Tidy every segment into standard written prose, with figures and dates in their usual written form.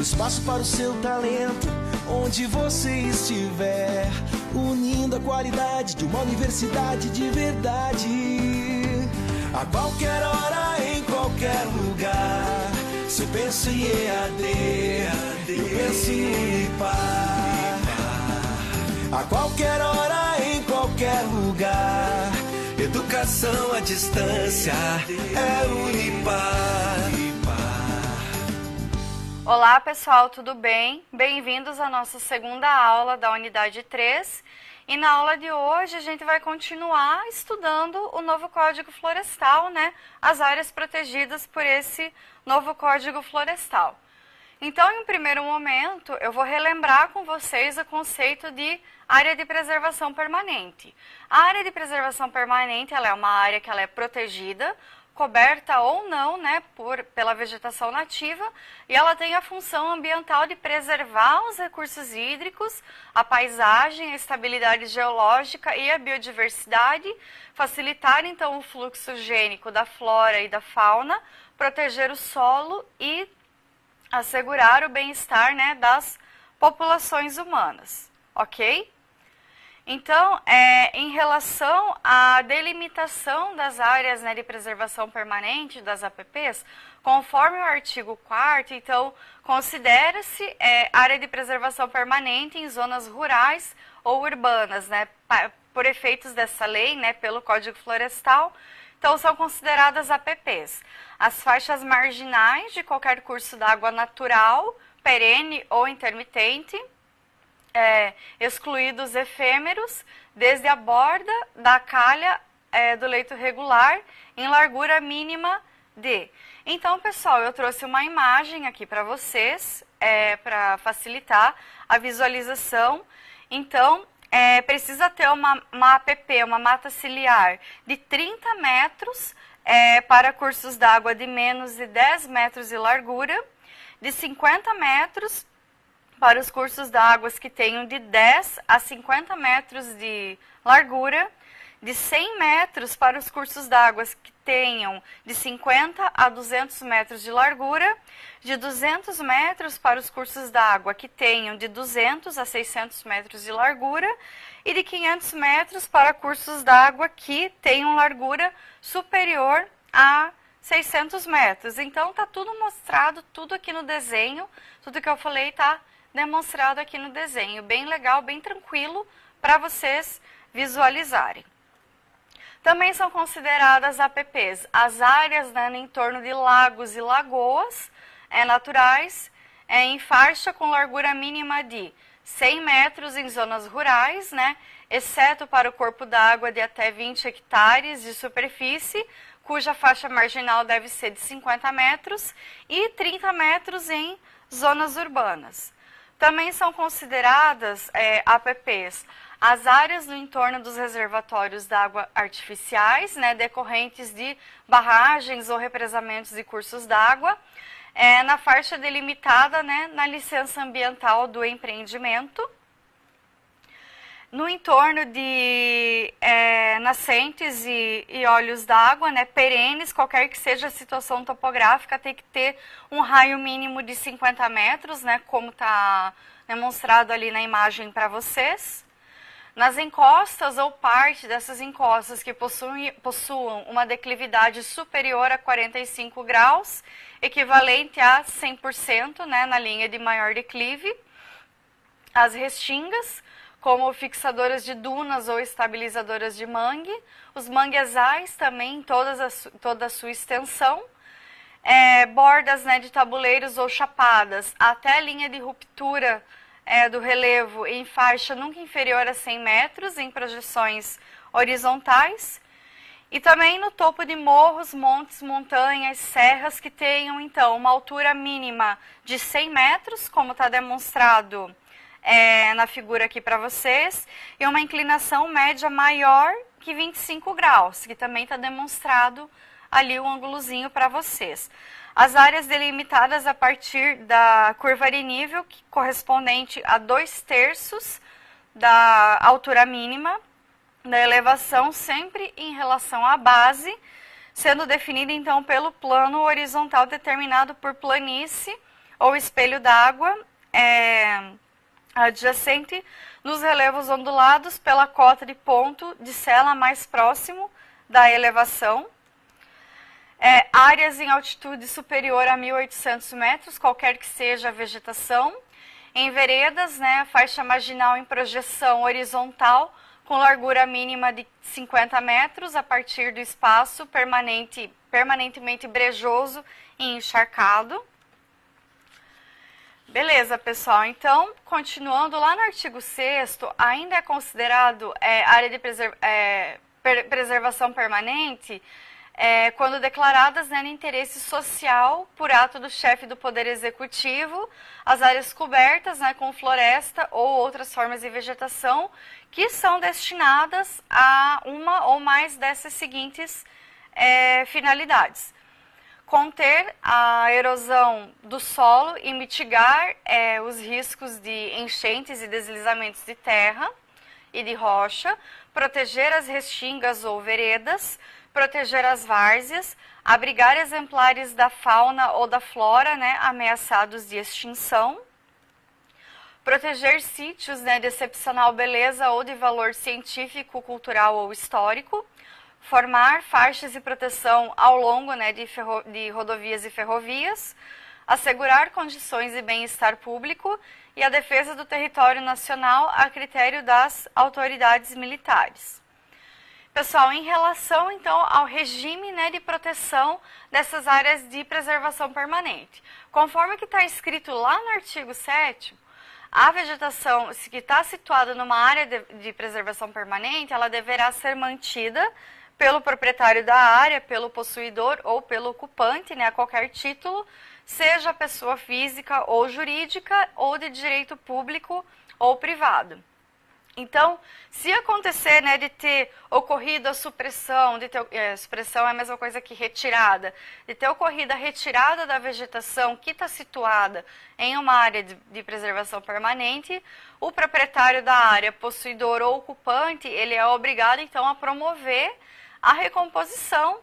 espaço para o seu talento, onde você estiver, unindo a qualidade de uma universidade de verdade. A qualquer hora, em qualquer lugar, se eu penso em EAD, eu penso em Unipar. A qualquer hora, em qualquer lugar, educação à distância é Unipar. Olá pessoal, tudo bem? Bem-vindos à nossa segunda aula da unidade 3. E na aula de hoje a gente vai continuar estudando o novo Código Florestal, né? As áreas protegidas por esse novo Código Florestal. Então, em um primeiro momento, eu vou relembrar com vocês o conceito de área de preservação permanente. A área de preservação permanente, ela é uma área que ela é protegida, coberta ou não, né, pela vegetação nativa, e ela tem a função ambiental de preservar os recursos hídricos, a paisagem, a estabilidade geológica e a biodiversidade, facilitar então o fluxo gênico da flora e da fauna, proteger o solo e assegurar o bem-estar, né, das populações humanas, ok? Então, em relação à delimitação das áreas, né, de preservação permanente, das APPs, conforme o artigo 4º, então, considera-se área de preservação permanente em zonas rurais ou urbanas, né, por efeitos dessa lei, né, pelo Código Florestal. Então, são consideradas APPs. As faixas marginais de qualquer curso d'água natural, perene ou intermitente, excluídos efêmeros, desde a borda da calha do leito regular, em largura mínima de. Então, pessoal, eu trouxe uma imagem aqui para vocês, para facilitar a visualização. Então, precisa ter uma APP, uma mata ciliar, de 30 metros para cursos d'água de menos de 10 metros de largura, de 50 metros para os cursos d'água que tenham de 10 a 50 metros de largura, de 100 metros para os cursos d'água que tenham de 50 a 200 metros de largura, de 200 metros para os cursos d'água que tenham de 200 a 600 metros de largura e de 500 metros para cursos d'água que tenham largura superior a 600 metros. Então, está tudo mostrado, tudo aqui no desenho, tudo que eu falei está demonstrado aqui no desenho, bem legal, bem tranquilo para vocês visualizarem. Também são consideradas APPs as áreas, né, em torno de lagos e lagoas naturais, em faixa com largura mínima de 100 metros em zonas rurais, né, exceto para o corpo d'água de até 20 hectares de superfície, cuja faixa marginal deve ser de 50 metros, e 30 metros em zonas urbanas. Também são consideradas APPs as áreas no entorno dos reservatórios d'água artificiais, né, decorrentes de barragens ou represamentos de cursos d'água, na faixa delimitada, né, na licença ambiental do empreendimento. No entorno de nascentes e olhos d'água, né, perenes, qualquer que seja a situação topográfica, tem que ter um raio mínimo de 50 metros, né, como está demonstrado ali na imagem para vocês. Nas encostas ou parte dessas encostas que possuam uma declividade superior a 45 graus, equivalente a 100%, né, na linha de maior declive. As restingas, como fixadoras de dunas ou estabilizadoras de mangue, os manguezais também em toda a sua extensão, bordas, né, de tabuleiros ou chapadas até a linha de ruptura do relevo em faixa nunca inferior a 100 metros em projeções horizontais, e também no topo de morros, montes, montanhas, serras que tenham então uma altura mínima de 100 metros, como está demonstrado na figura aqui para vocês, e uma inclinação média maior que 25 graus, que também está demonstrado ali um ângulozinho para vocês. As áreas delimitadas a partir da curva de nível, correspondente a 2/3 da altura mínima da elevação, sempre em relação à base, sendo definida então pelo plano horizontal determinado por planície ou espelho d'água adjacente nos relevos ondulados pela cota de ponto de sela mais próximo da elevação. Áreas em altitude superior a 1.800 metros, qualquer que seja a vegetação. Em veredas, né, faixa marginal em projeção horizontal, com largura mínima de 50 metros, a partir do espaço permanentemente brejoso e encharcado. Beleza, pessoal. Então, continuando lá no artigo 6º, ainda é considerado área de preservação permanente quando declaradas, né, no interesse social por ato do chefe do Poder Executivo, as áreas cobertas, né, com floresta ou outras formas de vegetação que são destinadas a uma ou mais dessas seguintes finalidades: conter a erosão do solo e mitigar os riscos de enchentes e deslizamentos de terra e de rocha, proteger as restingas ou veredas, proteger as várzeas, abrigar exemplares da fauna ou da flora, né, ameaçados de extinção, proteger sítios, né, de excepcional beleza ou de valor científico, cultural ou histórico, formar faixas de proteção ao longo, né, de rodovias e ferrovias, assegurar condições de bem-estar público e a defesa do território nacional a critério das autoridades militares. Pessoal, em relação, então, ao regime, né, de proteção dessas áreas de preservação permanente, conforme que está escrito lá no artigo 7º, a vegetação que está situada numa área de preservação permanente, ela deverá ser mantida pelo proprietário da área, pelo possuidor ou pelo ocupante, né, a qualquer título, seja pessoa física ou jurídica, ou de direito público ou privado. Então, se acontecer, né, de ter ocorrido a supressão, supressão é a mesma coisa que retirada, de ter ocorrido a retirada da vegetação que está situada em uma área de preservação permanente, o proprietário da área, possuidor ou ocupante, ele é obrigado, então, a promover a recomposição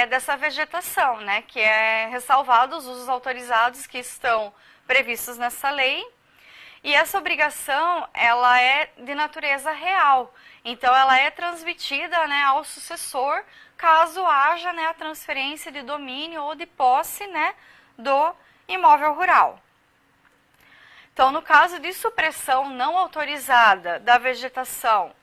dessa vegetação, né, que é ressalvado os usos autorizados que estão previstos nessa lei. E essa obrigação, ela é de natureza real, então ela é transmitida, né, ao sucessor, caso haja, né, a transferência de domínio ou de posse, né, do imóvel rural. Então, no caso de supressão não autorizada da vegetação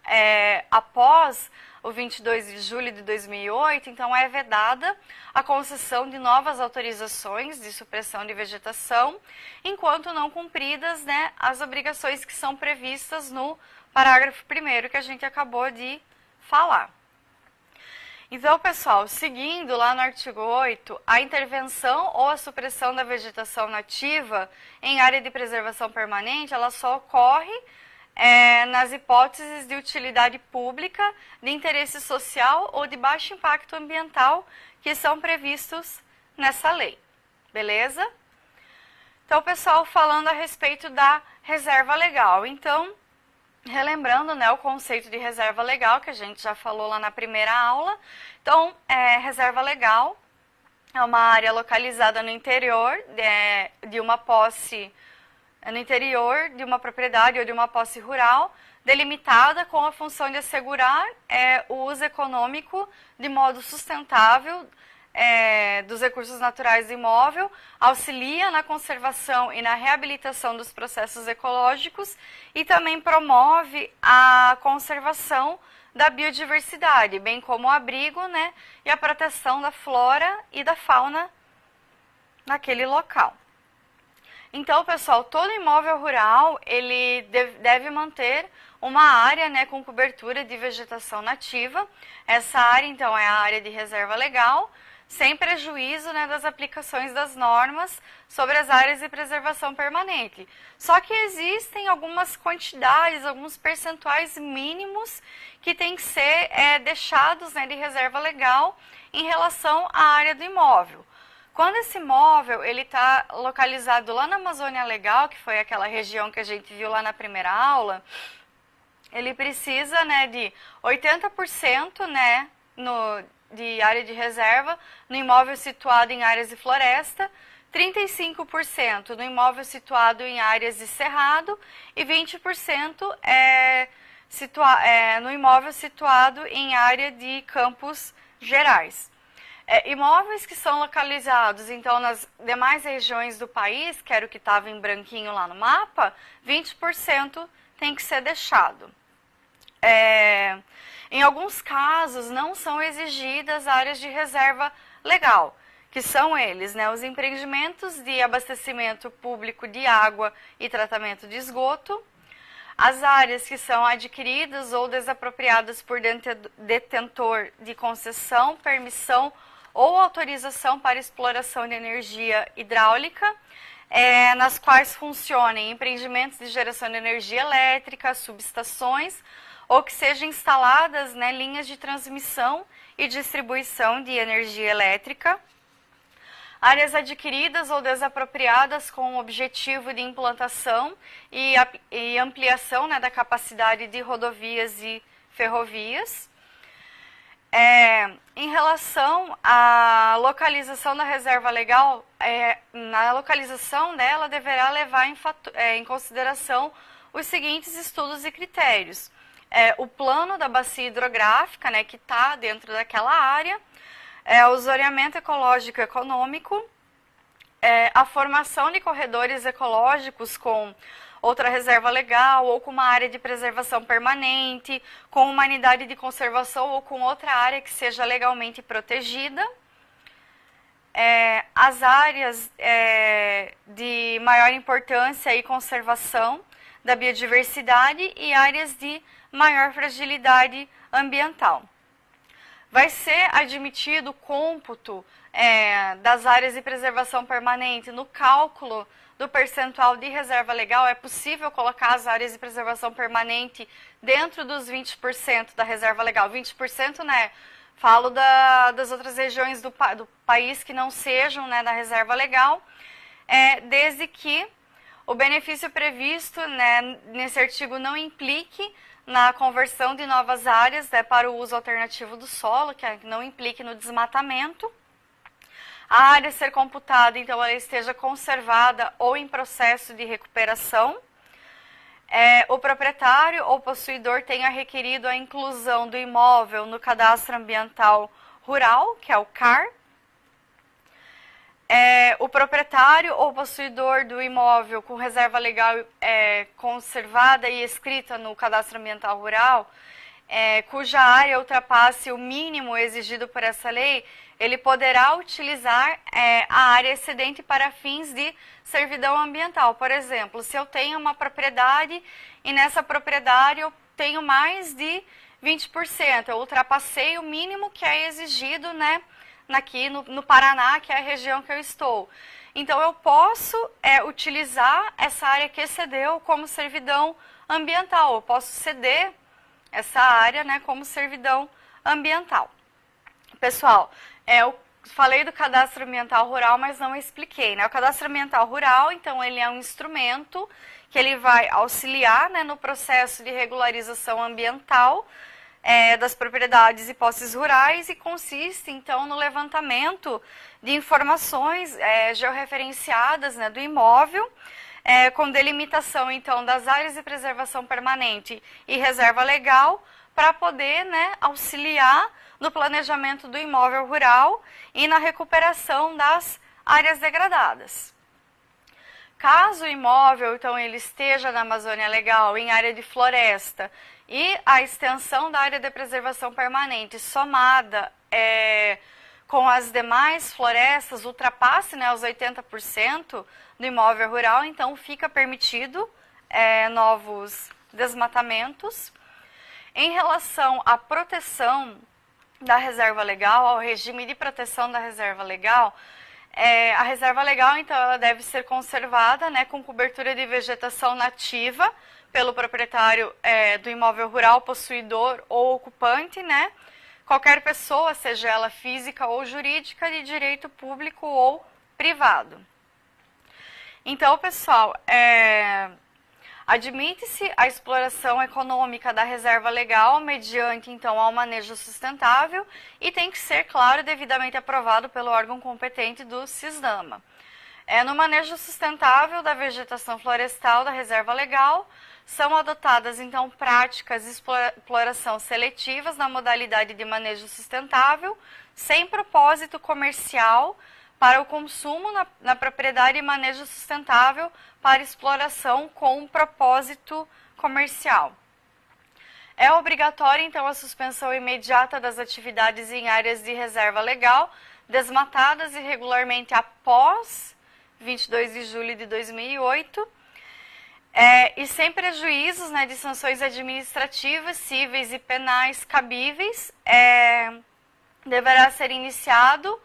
após o 22 de julho de 2008, então é vedada a concessão de novas autorizações de supressão de vegetação, enquanto não cumpridas, né, as obrigações que são previstas no parágrafo 1º que a gente acabou de falar. Então, pessoal, seguindo lá no artigo 8, a intervenção ou a supressão da vegetação nativa em área de preservação permanente, ela só ocorre nas hipóteses de utilidade pública, de interesse social ou de baixo impacto ambiental que são previstos nessa lei. Beleza? Então, pessoal, falando a respeito da reserva legal. Então, relembrando, né, o conceito de reserva legal, que a gente já falou lá na primeira aula. Então, reserva legal é uma área localizada no interior de uma posse, no interior de uma propriedade ou de uma posse rural, delimitada com a função de assegurar o uso econômico de modo sustentável dos recursos naturais do imóvel, auxilia na conservação e na reabilitação dos processos ecológicos e também promove a conservação da biodiversidade, bem como o abrigo, né, e a proteção da flora e da fauna naquele local. Então, pessoal, todo imóvel rural, ele deve manter uma área, né, com cobertura de vegetação nativa. Essa área, então, é a área de reserva legal, sem prejuízo, né, das aplicações das normas sobre as áreas de preservação permanente. Só que existem algumas quantidades, alguns percentuais mínimos que têm que ser deixados, né, de reserva legal em relação à área do imóvel. Quando esse imóvel está localizado lá na Amazônia Legal, que foi aquela região que a gente viu lá na primeira aula, ele precisa, né, de 80%, né, de área de reserva no imóvel situado em áreas de floresta, 35% no imóvel situado em áreas de cerrado e 20% no imóvel situado em área de campos gerais. Imóveis que são localizados, então, nas demais regiões do país, que era o que estava em branquinho lá no mapa, 20% tem que ser deixado. Em alguns casos, não são exigidas áreas de reserva legal, que são eles, né, os empreendimentos de abastecimento público de água e tratamento de esgoto, as áreas que são adquiridas ou desapropriadas por detentor de concessão, permissão ou autorização para exploração de energia hidráulica, nas quais funcionem empreendimentos de geração de energia elétrica, subestações, ou que sejam instaladas, né, linhas de transmissão e distribuição de energia elétrica, áreas adquiridas ou desapropriadas com o objetivo de implantação e ampliação, né, da capacidade de rodovias e ferrovias. Em relação à localização da reserva legal, na localização dela deverá levar em consideração os seguintes estudos e critérios. O plano da bacia hidrográfica, né, que está dentro daquela área, o zoneamento ecológico econômico, a formação de corredores ecológicos com outra reserva legal, ou com uma área de preservação permanente, com uma unidade de conservação ou com outra área que seja legalmente protegida. As áreas de maior importância e conservação da biodiversidade e áreas de maior fragilidade ambiental. Vai ser admitido o cômputo das áreas de preservação permanente no cálculo do percentual de reserva legal. É possível colocar as áreas de preservação permanente dentro dos 20% da reserva legal. 20%, né? Falo das outras regiões do país que não sejam, né, da reserva legal, desde que o benefício previsto, né, nesse artigo não implique na conversão de novas áreas, né, para o uso alternativo do solo, que não implique no desmatamento. A área ser computada, então, ela esteja conservada ou em processo de recuperação. O proprietário ou possuidor tenha requerido a inclusão do imóvel no Cadastro Ambiental Rural, que é o CAR. O proprietário ou possuidor do imóvel com reserva legal conservada e escrita no Cadastro Ambiental Rural, cuja área ultrapasse o mínimo exigido por essa lei, ele poderá utilizar a área excedente para fins de servidão ambiental. Por exemplo, se eu tenho uma propriedade e nessa propriedade eu tenho mais de 20%, eu ultrapassei o mínimo que é exigido, né, aqui no Paraná, que é a região que eu estou. Então, eu posso utilizar essa área que excedeu como servidão ambiental. Eu posso ceder essa área, né, como servidão ambiental. Pessoal, eu falei do Cadastro Ambiental Rural, mas não expliquei, né? O Cadastro Ambiental Rural, então, ele é um instrumento que ele vai auxiliar, né, no processo de regularização ambiental das propriedades e posses rurais e consiste, então, no levantamento de informações georreferenciadas, né, do imóvel, com delimitação, então, das áreas de preservação permanente e reserva legal, para poder, né, auxiliar no planejamento do imóvel rural e na recuperação das áreas degradadas. Caso o imóvel, então, ele esteja na Amazônia Legal, em área de floresta, e a extensão da área de preservação permanente somada com as demais florestas ultrapasse, né, os 80% do imóvel rural, então fica permitido novos desmatamentos. Em relação à proteção da reserva legal, ao regime de proteção da reserva legal, a reserva legal, então, ela deve ser conservada, né, com cobertura de vegetação nativa pelo proprietário do imóvel rural, possuidor ou ocupante, né, qualquer pessoa, seja ela física ou jurídica, de direito público ou privado. Então, pessoal, admite-se a exploração econômica da reserva legal mediante, então, ao manejo sustentável e tem que ser, claro, devidamente aprovado pelo órgão competente do CISDAMA. No manejo sustentável da vegetação florestal da reserva legal, são adotadas, então, práticas de exploração seletivas na modalidade de manejo sustentável, sem propósito comercial, para o consumo na propriedade e manejo sustentável para exploração com propósito comercial. É obrigatória, então, a suspensão imediata das atividades em áreas de reserva legal, desmatadas irregularmente após 22 de julho de 2008, e sem prejuízos, né, de sanções administrativas, cíveis e penais cabíveis, deverá ser iniciado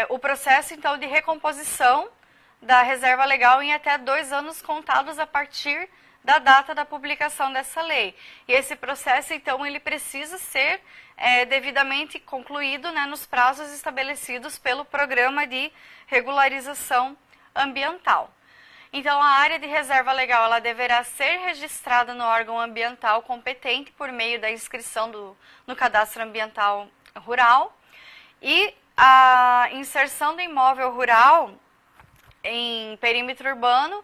o processo, então, de recomposição da reserva legal em até 2 anos contados a partir da data da publicação dessa lei. E esse processo, então, ele precisa ser devidamente concluído, né, nos prazos estabelecidos pelo Programa de Regularização Ambiental. Então, a área de reserva legal ela deverá ser registrada no órgão ambiental competente por meio da inscrição no Cadastro Ambiental Rural, e a inserção do imóvel rural em perímetro urbano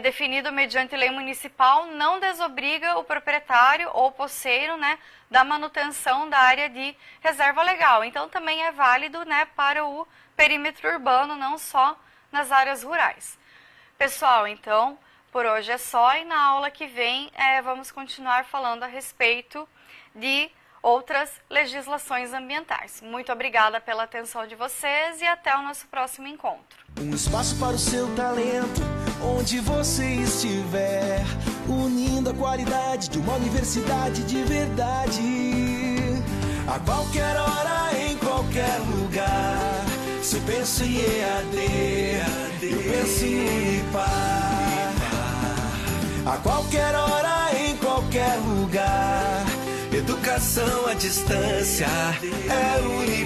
definido mediante lei municipal não desobriga o proprietário ou posseiro, né, da manutenção da área de reserva legal. Então, também é válido, né, para o perímetro urbano, não só nas áreas rurais. Pessoal, então, por hoje é só, e na aula que vem vamos continuar falando a respeito de outras legislações ambientais. Muito obrigada pela atenção de vocês e até o nosso próximo encontro. Um espaço para o seu talento, onde você estiver, unindo a qualidade de uma universidade de verdade. A qualquer hora, em qualquer lugar. Se eu penso em EAD, eu penso em Unipar. A qualquer hora, em qualquer lugar. Educação à distância é Unipar.